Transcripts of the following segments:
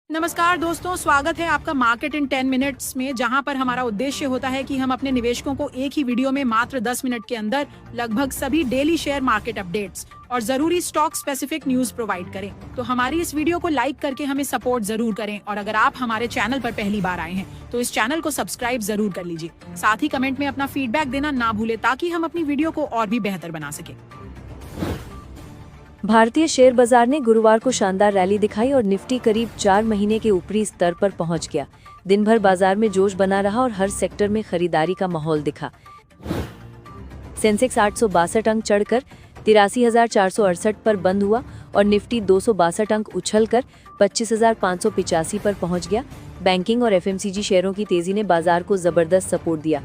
नमस्कार दोस्तों, स्वागत है आपका मार्केट इन 10 मिनट्स में, जहां पर हमारा उद्देश्य होता है कि हम अपने निवेशकों को एक ही वीडियो में मात्र 10 मिनट के अंदर लगभग सभी डेली शेयर मार्केट अपडेट्स और जरूरी स्टॉक स्पेसिफिक न्यूज प्रोवाइड करें। तो हमारी इस वीडियो को लाइक करके हमें सपोर्ट जरूर करें और अगर आप हमारे चैनल पर पहली बार आए हैं तो इस चैनल को सब्सक्राइब जरूर कर लीजिए। साथ ही कमेंट में अपना फीडबैक देना ना भूले ताकि हम अपनी वीडियो को और भी बेहतर बना सके। भारतीय शेयर बाजार ने गुरुवार को शानदार रैली दिखाई और निफ्टी करीब 4 महीने के ऊपरी स्तर पर पहुंच गया। दिन भर बाजार में जोश बना रहा और हर सेक्टर में खरीदारी का माहौल दिखा। सेंसेक्स 862 अंक चढ़कर 83,468 पर बंद हुआ और निफ्टी 262 अंक उछलकर 25,585 पर पहुंच गया। बैंकिंग और एफएमसीजी शेयरों की तेजी ने बाजार को जबरदस्त सपोर्ट दिया।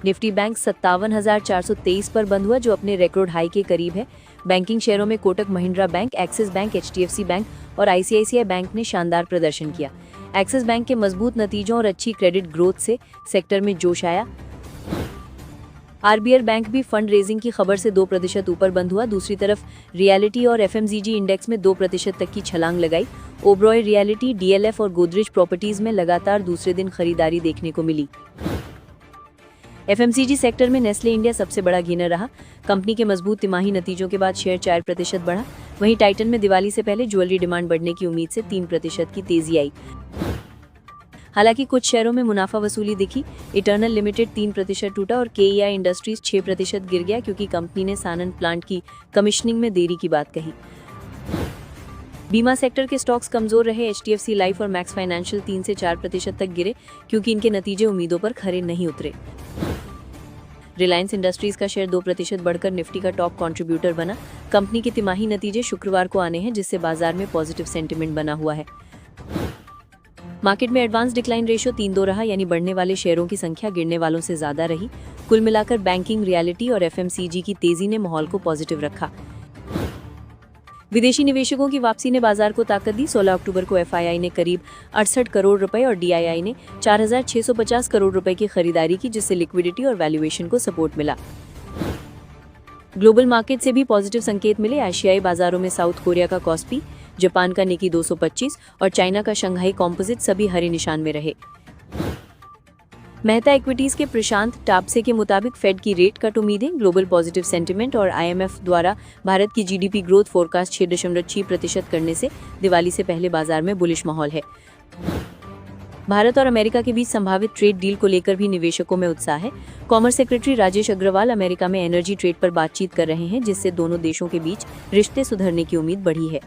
निफ्टी बैंक 57,423 पर बंद हुआ, जो अपने रिकॉर्ड हाई के करीब है। बैंकिंग शेयरों में Kotak Mahindra bank, axis bank, HDFC bank और आईसीआईसीआई बैंक ने शानदार प्रदर्शन किया। एक्सिस बैंक के मजबूत नतीजों और अच्छी क्रेडिट ग्रोथ से सेक्टर में जोश आया। आरबीएल बैंक भी फंड रेजिंग की खबर से 2% ऊपर बंद हुआ। दूसरी तरफ रियलिटी और एफएमसीजी इंडेक्स में 2% तक की छलांग लगाई। ओबरॉय रियलिटी, डीएलएफ और गोदरेज प्रॉपर्टीज में लगातार दूसरे दिन खरीदारी देखने को मिली। एफएमसीजी सेक्टर में नेस्ले इंडिया सबसे बड़ा गेनर रहा। कंपनी के मजबूत तिमाही नतीजों के बाद शेयर 4% बढ़ा। वहीं टाइटन में दिवाली से पहले ज्वेलरी डिमांड बढ़ने की उम्मीद से 3% की तेजी आई। हालांकि कुछ शेयरों में मुनाफा वसूली दिखी। इटर्नल लिमिटेड 3% टूटा और केईआई इंडस्ट्रीज 6% गिर गया क्योंकि कंपनी ने सानन प्लांट की कमिश्निंग में देरी की बात कही। बीमा सेक्टर के स्टॉक्स कमजोर रहे। एचडीएफसी लाइफ और मैक्स फाइनेंशियल 3 से 4% तक गिरे क्योंकि इनके नतीजे उम्मीदों पर खरे नहीं उतरे। रिलायंस इंडस्ट्रीज का शेयर 2% बढ़कर निफ्टी का टॉप कंट्रीब्यूटर बना। कंपनी के तिमाही नतीजे शुक्रवार को आने हैं, जिससे बाजार में पॉजिटिव सेंटिमेंट बना हुआ है। मार्केट में एडवांस डिक्लाइन रेशियो 3-2 रहा, यानी बढ़ने वाले शेयरों की संख्या गिरने वालों से ज्यादा रही। कुल मिलाकर बैंकिंग, रियलिटी और एफएमसीजी की तेजी ने माहौल को पॉजिटिव रखा। विदेशी निवेशकों की वापसी ने बाजार को ताकत दी। 16 अक्टूबर को एफआईआई ने करीब 68 करोड़ रुपए और डीआईआई ने 4,650 करोड़ रुपए की खरीदारी की, जिससे लिक्विडिटी और वैल्यूएशन को सपोर्ट मिला। ग्लोबल मार्केट से भी पॉजिटिव संकेत मिले। एशियाई बाजारों में साउथ कोरिया का कॉस्पी, जापान का निकी 225 और चाइना का शंघाई कॉम्पोजिट सभी हरे निशान में रहे। मेहता इक्विटीज के प्रशांत टापसे के मुताबिक फेड की रेट कट उम्मीदें, ग्लोबल पॉजिटिव सेंटिमेंट और आईएमएफ द्वारा भारत की जीडीपी ग्रोथ फोरकास्ट 6.6% करने से दिवाली से पहले बाजार में बुलिश माहौल है। भारत और अमेरिका के बीच संभावित ट्रेड डील को लेकर भी निवेशकों में उत्साह है। Commerce secretary Rajesh Agarwal America में एनर्जी ट्रेड पर बातचीत कर रहे हैं, जिससे दोनों देशों के बीच रिश्ते सुधरने की उम्मीद बढ़ी है।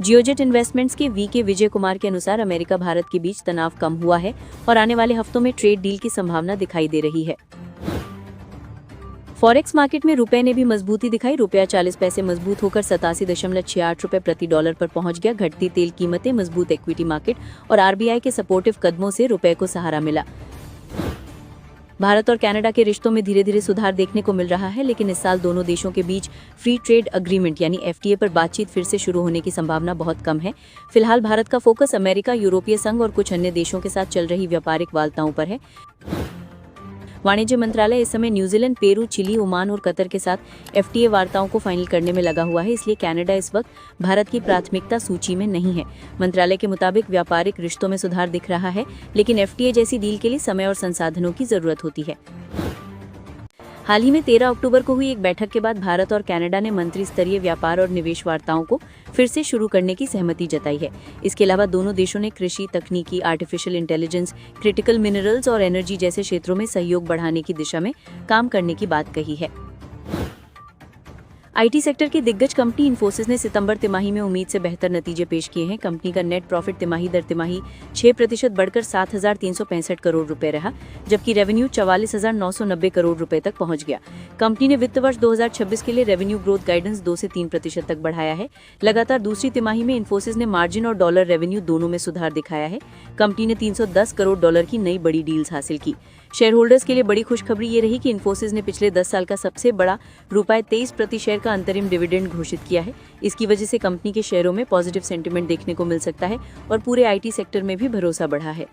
जियोजेट इन्वेस्टमेंट्स के वी के विजय कुमार के अनुसार अमेरिका भारत के बीच तनाव कम हुआ है और आने वाले हफ्तों में ट्रेड डील की संभावना दिखाई दे रही है। फॉरेक्स मार्केट में रुपए ने भी मजबूती दिखाई। रुपया 40 पैसे मजबूत होकर 87.68 रुपए प्रति डॉलर पर पहुंच गया। घटती तेल कीमतें, मजबूत इक्विटी मार्केट और आरबीआई के सपोर्टिव कदमों से रुपए को सहारा मिला। भारत और कनाडा के रिश्तों में धीरे धीरे सुधार देखने को मिल रहा है, लेकिन इस साल दोनों देशों के बीच फ्री ट्रेड अग्रीमेंट यानी एफटीए पर बातचीत फिर से शुरू होने की संभावना बहुत कम है। फिलहाल भारत का फोकस अमेरिका, यूरोपीय संघ और कुछ अन्य देशों के साथ चल रही व्यापारिक वार्ताओं पर है। वाणिज्य मंत्रालय इस समय न्यूजीलैंड, पेरू, चिली, ओमान और कतर के साथ एफटीए वार्ताओं को फाइनल करने में लगा हुआ है, इसलिए कनाडा इस वक्त भारत की प्राथमिकता सूची में नहीं है। मंत्रालय के मुताबिक व्यापारिक रिश्तों में सुधार दिख रहा है, लेकिन एफटीए जैसी डील के लिए समय और संसाधनों की जरूरत होती है। हाल ही में 13 अक्टूबर को हुई एक बैठक के बाद भारत और कनाडा ने मंत्री स्तरीय व्यापार और निवेश वार्ताओं को फिर से शुरू करने की सहमति जताई है। इसके अलावा दोनों देशों ने कृषि, तकनीकी, आर्टिफिशियल इंटेलिजेंस, क्रिटिकल मिनरल्स और एनर्जी जैसे क्षेत्रों में सहयोग बढ़ाने की दिशा में काम करने की बात कही है। आईटी सेक्टर की दिग्गज कंपनी इन्फोसिस ने सितंबर तिमाही में उम्मीद से बेहतर नतीजे पेश किए हैं। कंपनी का नेट प्रॉफिट तिमाही दर तिमाही 6% बढ़कर 7,365 करोड़ रुपए रहा, जबकि रेवेन्यू 44,990 करोड़ रुपए तक पहुंच गया। कंपनी ने वित्त वर्ष 2026 के लिए रेवेन्यू ग्रोथ गाइडेंस 2 से 3% तक बढ़ाया है। लगातार दूसरी तिमाही में इन्फोसिस ने मार्जिन और डॉलर रेवेन्यू दोनों में सुधार दिखाया है। कंपनी ने 310 करोड़ डॉलर की नई बड़ी डील्स हासिल की। शेयर होल्डर्स के लिए बड़ी खुशखबरी ये रही कि इन्फोसिस ने पिछले 10 साल का सबसे बड़ा ₹23 प्रति शेयर का अंतरिम डिविडेंड घोषित किया है। इसकी वजह से कंपनी के शेयरों में पॉजिटिव सेंटिमेंट देखने को मिल सकता है और पूरे आईटी सेक्टर में भी भरोसा बढ़ा है।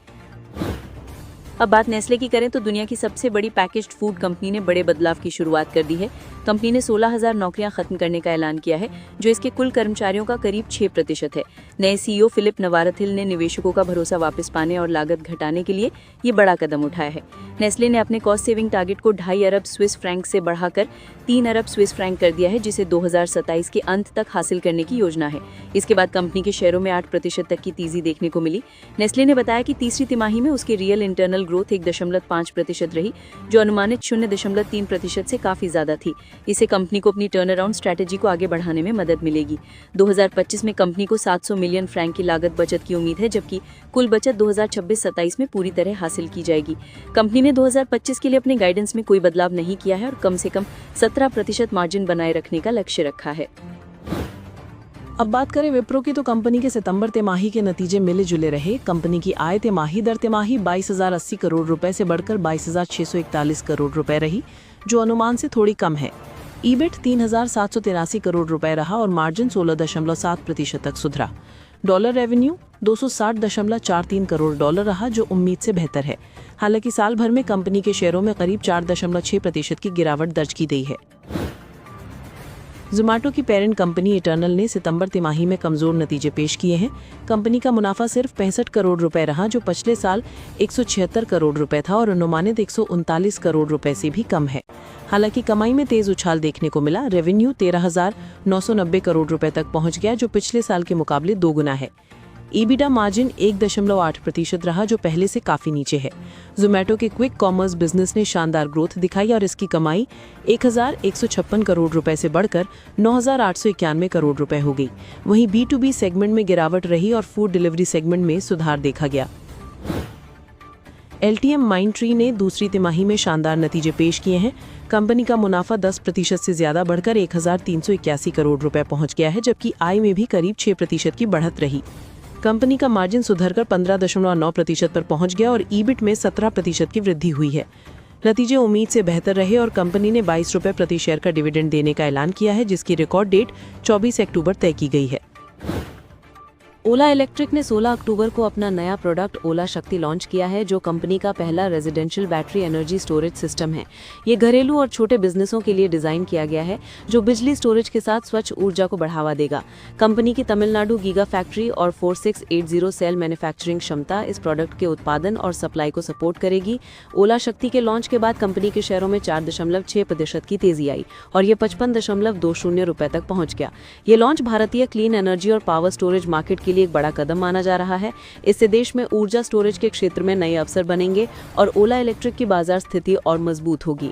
अब बात नेस्ले की करें तो दुनिया की सबसे बड़ी पैकेज्ड फूड कंपनी ने बड़े बदलाव की शुरुआत कर दी है। कंपनी ने 16,000 नौकरियां खत्म करने का ऐलान किया है, जो इसके कुल कर्मचारियों का करीब 6% है। नए सीईओ फिलिप नवारथिल ने निवेशकों का भरोसा वापस पाने और लागत घटाने के लिए ये बड़ा कदम उठाया है। नेस्ले ने अपने कॉस्ट सेविंग टारगेट को 2.5 अरब स्विस फ्रैंक से बढ़ाकर 3 अरब स्विस फ्रैंक कर दिया है, जिसे 2027 के अंत तक हासिल करने की योजना है। इसके बाद कंपनी के शेयरों में 8% तक की तेजी देखने को मिली। नेस्ले ने बताया कि तीसरी तिमाही में उसकी रियल इंटरनल ग्रोथ 1.5% रही, जो अनुमानित 0.3% से काफी ज्यादा थी। इससे कंपनी को अपनी टर्न अराउंड स्ट्रैटेजी को आगे बढ़ाने में मदद मिलेगी। 2025 में कंपनी को 700 मिलियन फ्रैंक की लागत बचत की उम्मीद है, जबकि कुल बचत 2026-27 में पूरी तरह हासिल की जाएगी। कंपनी ने 2025 के लिए अपने गाइडेंस में कोई बदलाव नहीं किया है और कम से कम 17% मार्जिन बनाए रखने का लक्ष्य रखा है। अब बात करें विप्रो की तो कंपनी के सितंबर तिमाही के नतीजे मिले जुले रहे। कंपनी की आय तिमाही दर तिमाही 22,080 करोड़ रुपए से बढ़कर 22,641 करोड़ रुपए रही, जो अनुमान से थोड़ी कम है। ईबिट 3,783 करोड़ रुपए रहा और मार्जिन 16.7% तक सुधरा। डॉलर रेवेन्यू 260.43 करोड़ डॉलर रहा, जो उम्मीद से बेहतर है। हालांकि साल भर में कंपनी के शेयरों में करीब 4.6% की गिरावट दर्ज की गई है। ज़ोमैटो की पेरेंट कंपनी इटर्नल ने सितंबर तिमाही में कमजोर नतीजे पेश किए हैं। कंपनी का मुनाफा सिर्फ 65 करोड़ रुपए रहा, जो पिछले साल 176 करोड़ रुपए था और अनुमानित 139 करोड़ रुपए से भी कम है। हालांकि कमाई में तेज उछाल देखने को मिला। रेवेन्यू 13,990 करोड़ रुपए तक पहुंच गया, जो पिछले साल के मुकाबले 2 गुना है। ईबिटा मार्जिन 1.8% रहा, जो पहले से काफी नीचे है। ज़ोमैटो के क्विक कॉमर्स बिजनेस ने शानदार ग्रोथ दिखाई और इसकी कमाई 1,156 करोड़ रुपए से बढ़कर 9,891 करोड़ रुपए हो गई। वहीं B2B सेगमेंट में गिरावट रही और फूड डिलीवरी सेगमेंट में सुधार देखा गया। LTM माइंडट्री ने दूसरी तिमाही में शानदार नतीजे पेश किए हैं। कंपनी का मुनाफा 10% से ज्यादा बढ़कर 1,381 करोड़ रुपए पहुंच गया है, जबकि आय में भी करीब 6% की बढ़त रही। कंपनी का मार्जिन सुधरकर 15.9% पर पहुंच गया और ईबिट में 17% की वृद्धि हुई है। नतीजे उम्मीद से बेहतर रहे और कंपनी ने 22 रुपए प्रति शेयर का डिविडेंड देने का ऐलान किया है, जिसकी रिकॉर्ड डेट 24 अक्टूबर तय की गई है। ओला इलेक्ट्रिक ने 16 अक्टूबर को अपना नया प्रोडक्ट ओला शक्ति लॉन्च किया है, जो कंपनी का पहला residential battery energy storage system है। ये घरेलू और छोटे बिजनेसों के लिए डिजाइन किया गया है, जो बिजली स्टोरेज के साथ स्वच्छ ऊर्जा को बढ़ावा देगा। कंपनी की तमिलनाडु गीगा फैक्ट्री और 4680 सेल मैन्युफैक्चरिंग क्षमता इस प्रोडक्ट के उत्पादन और सप्लाई को सपोर्ट करेगी। ओला शक्ति के लॉन्च के बाद कंपनी के शेयरों में 4.6% की तेजी आई और ये 55.20 रुपए तक पहुंच गया। ये लॉन्च भारतीय क्लीन एनर्जी और पावर स्टोरेज मार्केट के लिए एक बड़ा कदम माना जा रहा है। इससे देश में ऊर्जा स्टोरेज के क्षेत्र में नए अवसर बनेंगे और ओला इलेक्ट्रिक की बाजार स्थिति और मजबूत होगी।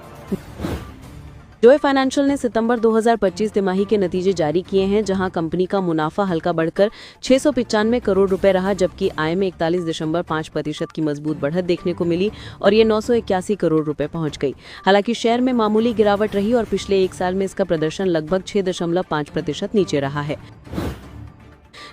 जोय फाइनेंशियल ने सितंबर 2025 तिमाही के नतीजे जारी किए हैं, जहां कंपनी का मुनाफा हल्का बढ़कर 695 करोड़ रुपए रहा, जबकि आय में 41.5% की मजबूत बढ़त देखने को मिली और ये 981 करोड़ रुपए पहुंच गई। हालांकि शेयर में मामूली गिरावट रही और पिछले एक साल में इसका प्रदर्शन लगभग 6.5% नीचे रहा है।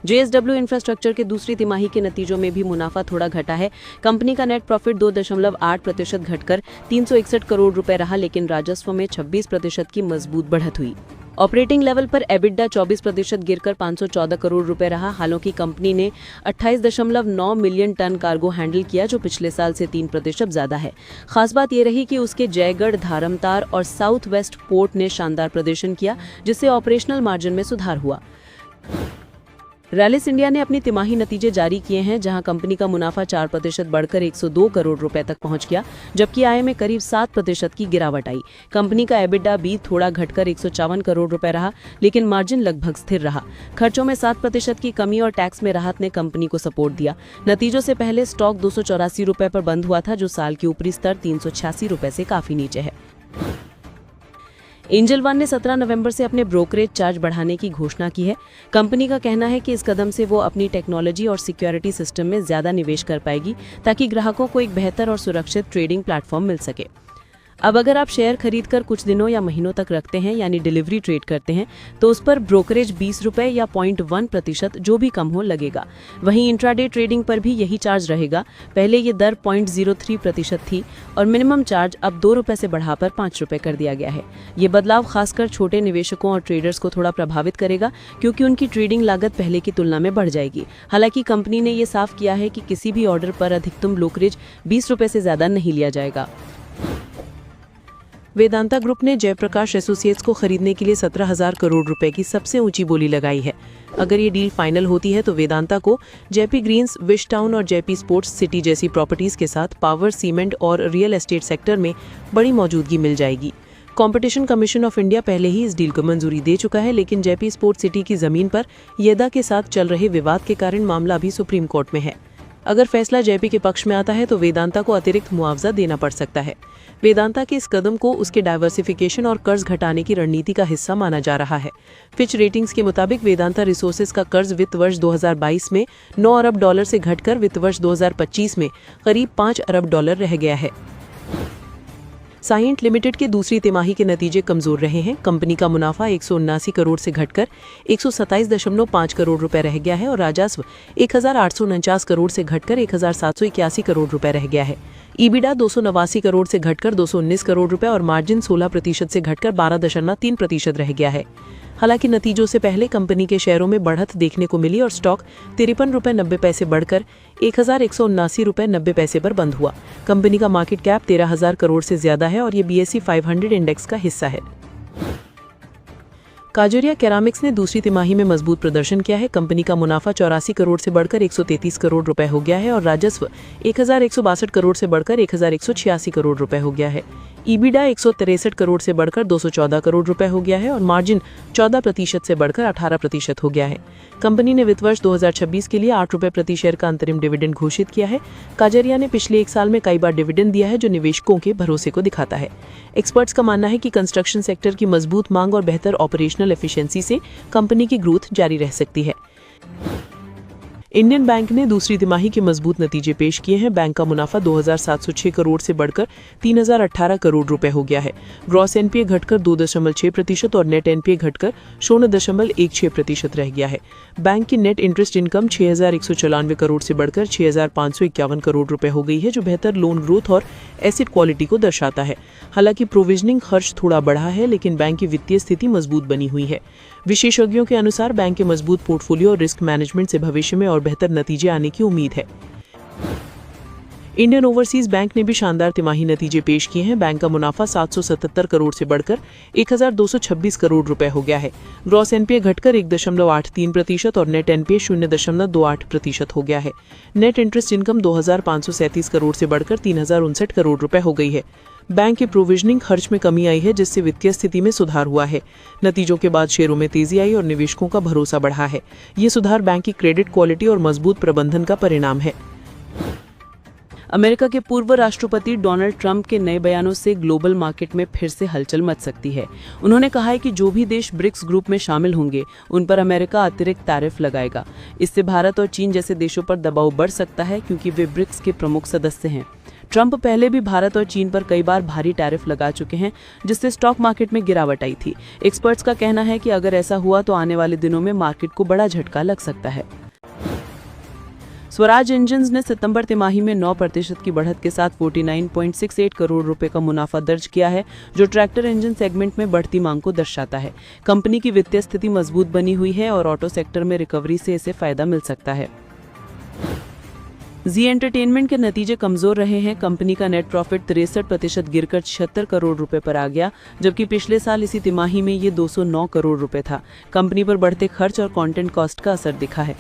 JSW इंफ्रास्ट्रक्चर के दूसरी तिमाही के नतीजों में भी मुनाफा थोड़ा घटा है। कंपनी का नेट प्रॉफिट 2.8% घटकर 361 करोड़ रुपए रहा, लेकिन राजस्व में 26% की मजबूत बढ़त हुई। ऑपरेटिंग लेवल पर एबिटडा 24% गिरकर 514 करोड़ रुपए रहा। हालांकि कंपनी ने 28.9 मिलियन टन कार्गो हैंडल किया, जो पिछले साल से 3% ज्यादा है। खास बात यह रही कि उसके जयगढ़, धारमतार और साउथ वेस्ट पोर्ट ने शानदार प्रदर्शन किया, जिससे ऑपरेशनल मार्जिन में सुधार हुआ। रैलिस इंडिया ने अपनी तिमाही नतीजे जारी किए हैं, जहां कंपनी का मुनाफा 4% बढ़कर 102 करोड़ रुपए तक पहुंच गया, जबकि आय में करीब 7% की गिरावट आई। कंपनी का एबिटडा भी थोड़ा घटकर 154 करोड़ रुपए रहा, लेकिन मार्जिन लगभग स्थिर रहा। खर्चों में 7% की कमी और टैक्स में राहत ने कंपनी को सपोर्ट दिया। नतीजों से पहले स्टॉक 284 रुपए पर बंद हुआ था, जो साल की ऊपरी स्तर 386 रुपए से काफी नीचे है। एंजल वन ने 17 नवंबर से अपने ब्रोकरेज चार्ज बढ़ाने की घोषणा की है। कंपनी का कहना है कि इस कदम से वो अपनी टेक्नोलॉजी और सिक्योरिटी सिस्टम में ज्यादा निवेश कर पाएगी, ताकि ग्राहकों को एक बेहतर और सुरक्षित ट्रेडिंग प्लेटफॉर्म मिल सके। अब अगर आप शेयर खरीदकर कुछ दिनों या महीनों तक रखते हैं यानी डिलीवरी ट्रेड करते हैं तो उस पर ब्रोकरेज 20 रुपए या 0.1% जो भी कम हो लगेगा। वहीं इंट्राडे ट्रेडिंग पर भी यही चार्ज रहेगा। पहले ये दर 0.03% थी और मिनिमम चार्ज अब 2 रुपए से बढ़ाकर 5 रुपए कर दिया गया है। ये बदलाव खासकर छोटे निवेशकों और ट्रेडर्स को थोड़ा प्रभावित करेगा क्योंकि उनकी ट्रेडिंग लागत पहले की तुलना में बढ़ जाएगी। हालांकि कंपनी ने ये साफ किया है कि किसी भी ऑर्डर पर अधिकतम ब्रोकरेज 20 रुपए से ज्यादा नहीं लिया जाएगा। वेदांता ग्रुप ने जयप्रकाश एसोसिएट्स को खरीदने के लिए 17,000 करोड़ रुपए की सबसे ऊंची बोली लगाई है। अगर ये डील फाइनल होती है तो वेदांता को जेपी ग्रीन्स, विश टाउन और जेपी स्पोर्ट्स सिटी जैसी प्रॉपर्टीज के साथ पावर, सीमेंट और रियल एस्टेट सेक्टर में बड़ी मौजूदगी मिल जाएगी। कंपटीशन कमीशन ऑफ इंडिया पहले ही इस डील को मंजूरी दे चुका है, लेकिन जेपी स्पोर्ट्स सिटी की जमीन पर येदा के साथ चल रहे विवाद के कारण मामला अभी सुप्रीम कोर्ट में है। अगर फैसला जेपी के पक्ष में आता है तो वेदांता को अतिरिक्त मुआवजा देना पड़ सकता है। वेदांता के इस कदम को उसके डाइवर्सिफिकेशन और कर्ज घटाने की रणनीति का हिस्सा माना जा रहा है। फिच रेटिंग्स के मुताबिक वेदांता रिसोर्सेज का कर्ज वित्त वर्ष 2022 में 9 अरब डॉलर से घटकर वित्त वर्ष 2025 में करीब 5 अरब डॉलर रह गया है। साइंट लिमिटेड के दूसरी तिमाही के नतीजे कमजोर रहे हैं। कंपनी का मुनाफा 179 करोड़ से घटकर 127.5 करोड़ रुपए रह गया है और राजस्व 1,849 करोड़ से घटकर 1,781 करोड़ रुपए रह गया है। ईबिडा 289 करोड़ से घटकर 219 करोड़ रुपए और मार्जिन 16% से घटकर 12.3% रह गया है। हालांकि नतीजों से पहले कंपनी के शेयरों में बढ़त देखने को मिली और स्टॉक 53 रुपए 90 पैसे बढ़कर 1,179 रुपए 90 पैसे पर बंद हुआ। कंपनी का मार्केट कैप 13,000 करोड़ से ज्यादा है और ये BSE 500 इंडेक्स का हिस्सा है। काजरिया केरामिक्स ने दूसरी तिमाही में मजबूत प्रदर्शन किया है। कंपनी का मुनाफा 84 करोड़ से बढ़कर 133 करोड़ रुपए हो गया है और राजस्व 1,162 करोड़ से बढ़कर 1,186 करोड़ रुपए हो गया है। ईबिडा 163 करोड़ से बढ़कर 214 करोड़ रुपए हो गया है और मार्जिन 14% से बढ़कर 18% हो गया है। कंपनी ने वित्त वर्ष 2026 के लिए 8 रुपए प्रति शेयर का अंतरिम डिविडेंड घोषित किया है। काजरिया ने पिछले 1 साल में कई बार डिविडेंड दिया है, जो निवेशकों के भरोसे को दिखाता है। एक्सपर्ट्स का मानना है कि कंस्ट्रक्शन सेक्टर की मजबूत मांग और बेहतर ऑपरेशनल एफिशिएंसी से कंपनी की ग्रोथ जारी रह सकती है। इंडियन बैंक ने दूसरी तिमाही के मजबूत नतीजे पेश किए हैं। बैंक का मुनाफा 2,706 करोड़ से बढ़कर 3,018 करोड़ रुपए हो गया है। ग्रॉस एनपीए घटकर 2.6% और नेट एनपीए घटकर 0.16% रह गया है। बैंक की नेट इंटरेस्ट इनकम 6,194 करोड़ से बढ़कर 6,551 करोड़ रुपए हो गई है, जो बेहतर लोन ग्रोथ और एसेट क्वालिटी को दर्शाता है। हालांकि प्रोविजनिंग खर्च थोड़ा बढ़ा है, लेकिन बैंक की वित्तीय स्थिति मजबूत बनी हुई है। विशेषज्ञों के अनुसार बैंक के मजबूत पोर्टफोलियो और रिस्क मैनेजमेंट से भविष्य में और बेहतर नतीजे आने की उम्मीद है। इंडियन ओवरसीज बैंक ने भी शानदार तिमाही नतीजे पेश किए हैं। बैंक का मुनाफा 777 करोड़ से बढ़कर 1,226 करोड़ रुपए हो गया है। ग्रॉस एनपीए घटकर 1.83% और नेट एनपीए 0.28% हो गया है। नेट इंटरेस्ट इनकम 2,537 करोड़ से बढ़कर 3,059 करोड़ रुपए हो गई है। बैंक के प्रोविजनिंग खर्च में कमी आई है, जिससे वित्तीय स्थिति में सुधार हुआ है। नतीजों के बाद शेयरों में तेजी आई और निवेशकों का भरोसा बढ़ा है। ये सुधार बैंक की क्रेडिट क्वालिटी और मजबूत प्रबंधन का परिणाम है। अमेरिका के पूर्व राष्ट्रपति डोनाल्ड ट्रंप के नए बयानों से ग्लोबल मार्केट में फिर से हलचल मच सकती है। उन्होंने कहा है कि जो भी देश ब्रिक्स ग्रुप में शामिल होंगे उन पर अमेरिका अतिरिक्त टैरिफ लगाएगा। इससे भारत और चीन जैसे देशों पर दबाव बढ़ सकता है, क्योंकि वे ब्रिक्स के प्रमुख सदस्य हैं। ट्रंप पहले भी भारत और चीन पर कई बार भारी टैरिफ लगा चुके हैं, जिससे स्टॉक मार्केट में गिरावट आई थी। एक्सपर्ट्स का कहना है कि अगर ऐसा हुआ तो आने वाले दिनों में मार्केट को बड़ा झटका लग सकता है। स्वराज इंजन्स ने सितंबर तिमाही में 9% की बढ़त के साथ 49.68 करोड़ रुपए का मुनाफा दर्ज किया है, जो ट्रैक्टर इंजन सेगमेंट में बढ़ती मांग को दर्शाता है। कंपनी की वित्तीय स्थिति मजबूत बनी हुई है और ऑटो सेक्टर में रिकवरी से इसे फायदा मिल सकता है। जी एंटरटेनमेंट के नतीजे कमजोर रहे हैं। कंपनी का नेट प्रॉफिट 63% गिरकर 76 करोड़ रुपए पर आ गया, जबकि पिछले साल इसी तिमाही में ये 209 करोड़ रुपए था। कंपनी पर बढ़ते खर्च और कंटेंट कॉस्ट का असर दिखा है।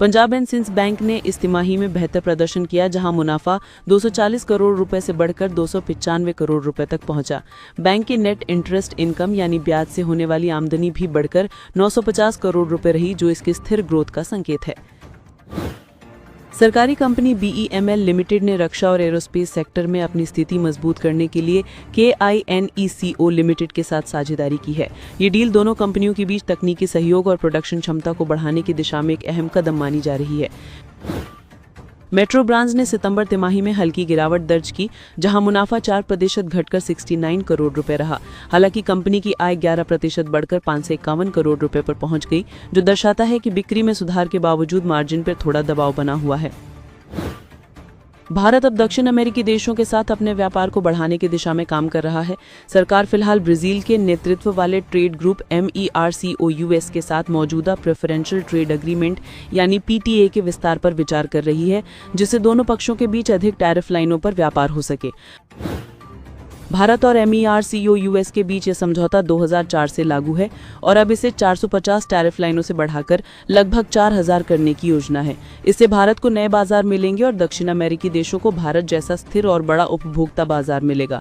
पंजाब एंड सिंध बैंक ने इस तिमाही में बेहतर प्रदर्शन किया, जहां मुनाफा 240 करोड़ रुपए से बढ़कर 295 करोड़ रुपए तक पहुंचा। बैंक की नेट इंटरेस्ट इनकम यानी ब्याज से होने वाली आमदनी भी बढ़कर 950 करोड़ रुपए रही, जो इसके स्थिर ग्रोथ का संकेत है। सरकारी कंपनी BEML लिमिटेड ने रक्षा और एरोस्पेस सेक्टर में अपनी स्थिति मजबूत करने के लिए KINECO लिमिटेड के साथ साझेदारी की है। ये डील दोनों कंपनियों के बीच तकनीकी सहयोग और प्रोडक्शन क्षमता को बढ़ाने की दिशा में एक अहम कदम मानी जा रही है। मेट्रो ब्रांड्स ने सितंबर तिमाही में हल्की गिरावट दर्ज की, जहां मुनाफा 4% घटकर 69 करोड़ रुपए रहा। हालांकि कंपनी की आय 11% बढ़कर 551 करोड़ रुपए पर पहुंच गई, जो दर्शाता है कि बिक्री में सुधार के बावजूद मार्जिन पर थोड़ा दबाव बना हुआ है। भारत अब दक्षिण अमेरिकी देशों के साथ अपने व्यापार को बढ़ाने की दिशा में काम कर रहा है। सरकार फिलहाल ब्राजील के नेतृत्व वाले ट्रेड ग्रुप MERCOUS के साथ मौजूदा प्रेफरेंशियल ट्रेड एग्रीमेंट यानी PTA के विस्तार पर विचार कर रही है, जिससे दोनों पक्षों के बीच अधिक टैरिफ लाइनों पर व्यापार हो सके। भारत और MERCOUS के बीच यह समझौता 2004 से लागू है और अब इसे 450 टैरिफ लाइनों से बढ़ाकर लगभग 4000 करने की योजना है। इससे भारत को नए बाजार मिलेंगे और दक्षिण अमेरिकी देशों को भारत जैसा स्थिर और बड़ा उपभोक्ता बाजार मिलेगा।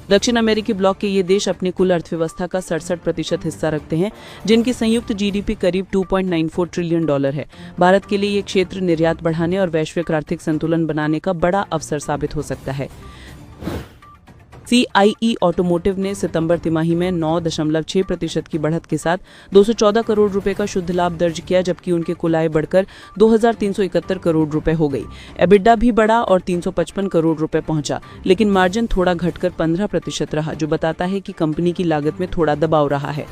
दक्षिण अमेरिकी ब्लॉक के ये देश अपनी कुल अर्थव्यवस्था का 67% हिस्सा रखते हैं, जिनकी संयुक्त GDP करीब $2.94 ट्रिलियन है। भारत के लिए ये क्षेत्र निर्यात बढ़ाने और वैश्विक आर्थिक संतुलन बनाने का बड़ा अवसर साबित हो सकता है। CIE ऑटोमोटिव ने सितंबर तिमाही में 9.6% की बढ़त के साथ 214 करोड़ रुपए का शुद्ध लाभ दर्ज किया, जबकि उनके कुल आय बढ़कर 2371 करोड़ रुपए हो गई। एबिडा भी बढ़ा और 355 करोड़ रुपए पहुंचा, लेकिन मार्जिन थोड़ा घटकर 15% रहा, जो बताता है कि कंपनी की लागत में थोड़ा दबाव रहा है।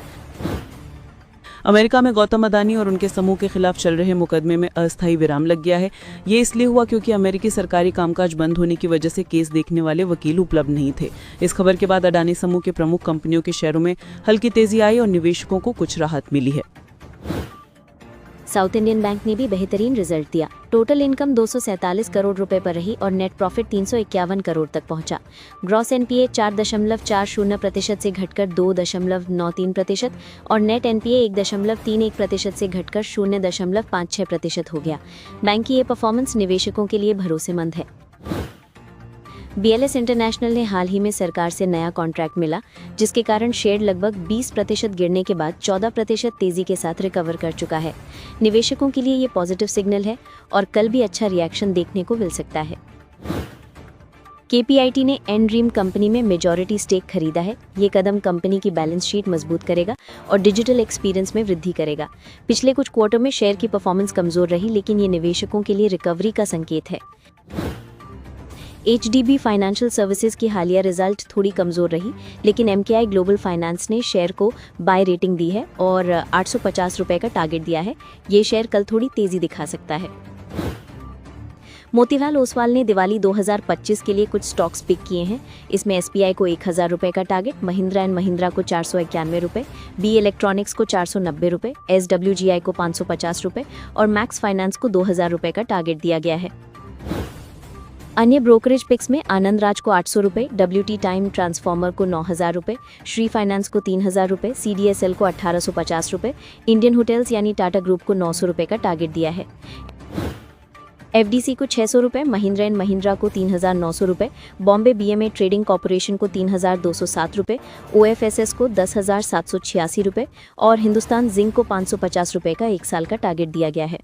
अमेरिका में गौतम अदानी और उनके समूह के खिलाफ चल रहे मुकदमे में अस्थायी विराम लग गया है। ये इसलिए हुआ क्योंकि अमेरिकी सरकारी कामकाज बंद होने की वजह से केस देखने वाले वकील उपलब्ध नहीं थे। इस खबर के बाद अडानी समूह के प्रमुख कंपनियों के शेयरों में हल्की तेजी आई और निवेशकों को कुछ राहत मिली है। साउथ इंडियन बैंक ने भी बेहतरीन रिजल्ट दिया। टोटल इनकम 247 करोड़ रुपए पर रही और नेट प्रॉफिट 351 करोड़ तक पहुंचा। ग्रॉस NPA 4.40% से घटकर 2.93% और नेट NPA 1.31% से घटकर 0.56% हो गया। बैंक की ये परफॉर्मेंस निवेशकों के लिए भरोसेमंद है। BLS इंटरनेशनल ने हाल ही में सरकार से नया कॉन्ट्रैक्ट मिला, जिसके कारण शेयर लगभग 20% गिरने के बाद 14% तेजी के साथ रिकवर कर चुका है। निवेशकों के लिए ये पॉजिटिव सिग्नल है और कल भी अच्छा रिएक्शन देखने को मिल सकता है। KPIT ने N-Dream कंपनी में मेजॉरिटी स्टेक खरीदा है। ये कदम कंपनी की बैलेंस शीट मजबूत करेगा और डिजिटल एक्सपीरियंस में वृद्धि करेगा। पिछले कुछ क्वार्टर में शेयर की परफॉर्मेंस कमजोर रही, लेकिन ये निवेशकों के लिए रिकवरी का संकेत है। HDB फाइनेंशियल सर्विसेज की हालिया रिजल्ट थोड़ी कमजोर रही, लेकिन MKI ग्लोबल फाइनेंस ने शेयर को बाय रेटिंग दी है और 850 रुपए का टारगेट दिया है। ये शेयर कल थोड़ी तेजी दिखा सकता है। मोतीलाल ओसवाल ने दिवाली 2025 के लिए कुछ स्टॉक्स पिक किए हैं। इसमें SBI को 1000 रुपए का टारगेट, महिंद्रा एंड महिंद्रा को 491 रुपए, BE इलेक्ट्रॉनिक्स को 490 रुपए, SWGI को 550 रुपए और मैक्स फाइनेंस को 2000 रुपए का टारगेट दिया गया है। अन्य ब्रोकरेज पिक्स में आनंद राज को 800 रुपए, WT टाइम ट्रांसफॉर्मर को 9000 रुपए, श्री फाइनेंस को 3000 रुपए, CDSL को 1850 रुपए, इंडियन होटल्स यानी टाटा ग्रुप को 900 रुपए का टारगेट दिया है। FDC को 600 रुपए, महिंद्रा एंड महिंद्रा को 3900 रुपए, बॉम्बे BMA ट्रेडिंग कॉर्पोरेशन को 3207 रुपए, OFSS को 10786 रुपए और हिंदुस्तान जिंक को 550 रुपए का 1 साल का टारगेट दिया गया है।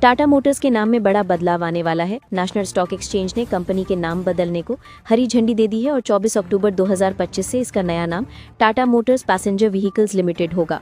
टाटा मोटर्स के नाम में बड़ा बदलाव आने वाला है। नेशनल स्टॉक एक्सचेंज ने कंपनी के नाम बदलने को हरी झंडी दे दी है और 24 अक्टूबर 2025 से इसका नया नाम Tata Motors passenger vehicles limited होगा।